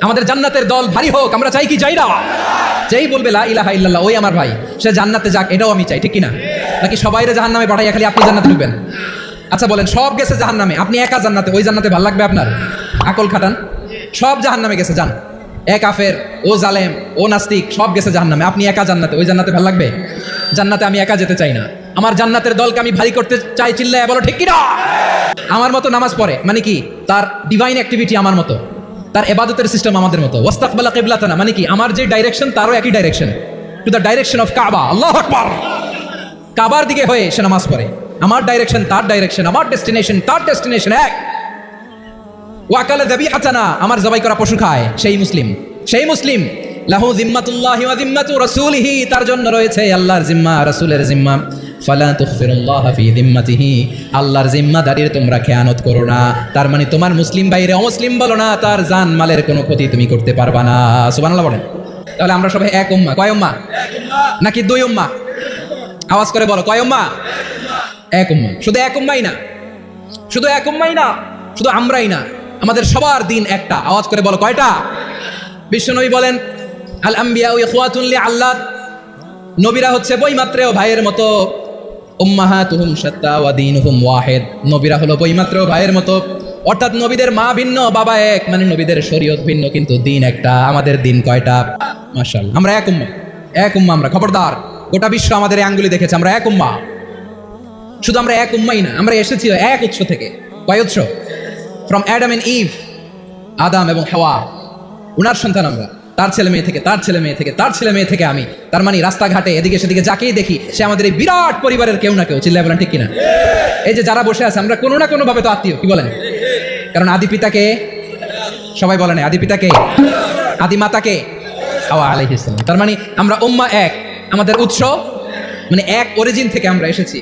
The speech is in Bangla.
আমাদের জান্নাতের দল ভারী হোক, আমরা চাই কি চাই না? যেই বলবে লা ইলাহা ইল্লাল্লাহ ওই আমার ভাই, সে জান্নাতে যাক, এটাও আমি চাই, ঠিক কিনা? নাকি সবাইরে জাহান্নামে পাঠাইয়া খালি আপনি জান্নাতে ঢুকবেন? আচ্ছা বলেন, সব গেছে জাহান্নামে, আপনি একা জান্নাতে, ওই জান্নাতে ভালো লাগবে আপনার? আকল খাটান। সব জাহান্নামে গেছে, যান। এ কাফের, ও জালেম, ও নাস্তিক, সব গেছে জাহান্নামে, আপনি একা জান্নাতে, ওই জান্নাতে ভালো লাগবে? জান্নাতে আমি একা যেতে চাই না, আমার জান্নাতের দলকে আমি ভারী করতে চাই, চিল্লায় বলো ঠিক কিনা? আমার মতো নামাজ পড়ে মানে কি, তার ডিভাইন অ্যাক্টিভিটি আমার মতো, তার ইবাদতের সিস্টেম আমাদের মতো। ওয়াস্তাকবালা কিবলাতানা মানে কি, আমার যে ডাইরেকশন তারও একই direction, to the direction of কাবা। আল্লাহু আকবার। কাবার দিকে হয়ে সে নামাজ পড়ে, আমার ডাইরেকশন তার ডাইরেকশন, আমার ডেস্টিনেশন তার ডেস্টিনেশন এক। ওয়াকালা যাবিহাতানা, আমার জবাই করা পশু খায়, সেই মুসলিম, সেই মুসলিম। লাহু জিম্মাতুল্লাহি ওয়া জিম্মাতু রাসূলিহি, তার জন্য রয়েছে আল্লাহর জিম্মা, রাসূলের জিম্মা। ফালা তুখফিরুল্লাহ ফি জিম্মাতিহি, আল্লাহর জিম্মাদারির তোমরা খেয়ানত করো না। তার মানে তোমার মুসলিম ভাইরে অমুসলিম বলো না, তার জান মালের কোনো ক্ষতি তুমি করতে পারবা না। সুবহানাল্লাহ বলেন। তাহলে আমরা সবাই এক উম্মাহ। কয় উম্মাহ? নাকি দুই উম্মাহ? আওয়াজ করে বলো, কয় উম্মাহ? এক উম্মাহ। শুধু এক উম্মাহই না, শুধু এক উম্মাহই না, শুধু আমরাই না, আমাদের সবার দিন একটা। আওয়াজ করে বলো, কয়টা? বিশ্বনবী বলেন, আল আম্বিয়া ইখওয়াতুন লিআল্লাহ, নবীরা হচ্ছে বইমাত্রেও ভাইয়ের মতো। উম্মাহাতুহুম শাত্তা ওয়া দীনুহুম ওয়াহিদ, নবীরা হলো বইমাত্রেও ভাইয়ের মতো। অর্থাৎ নবীদের মা ভিন্ন, বাবা এক, মানে নবীদের শরীয়ত ভিন্ন, কিন্তু দিন একটা। আমাদের দিন কয়টা? মাশাআল্লাহ, আমরা এক উম্মাহ, এক উম্মাহ আমরা। খবরদার, গোটা বিশ্ব আমাদের এই আঙ্গুলি দেখেছে, আমরা এক উম্মাহ। শুধু আমরা এক উম্মাহই না, আমরা এসেছি এক উৎস থেকে। কয় উৎস? ফ্রম অ্যাডাম এন্ড ইভ, আদাম এবং হাওয়া, উনার সন্তান আমরা। তার ছেলে মেয়ে থেকে, তার ছেলে মেয়ে থেকে, তার ছেলে মেয়ে থেকে আমি। তার মানে রাস্তাঘাটে এদিকে সেদিকে যাকেই দেখি, সে আমাদের এই বিরাট পরিবারের কেউ না কেউ। চিল্লায় বলেন ঠিক কিনা? এই যে যারা বসে আছে, আমরা কোনো না কোনো ভাবে তো আত্মীয়, কি বলেন? কারণ আদি পিতাকে সবাই বলেন, আদি পিতাকে, আদি মাতাকে হাওয়া আলাইহিস সালাম। তার মানে আমরা উম্মাহ এক, আমাদের উৎস মানে এক, অরিজিন থেকে আমরা এসেছি।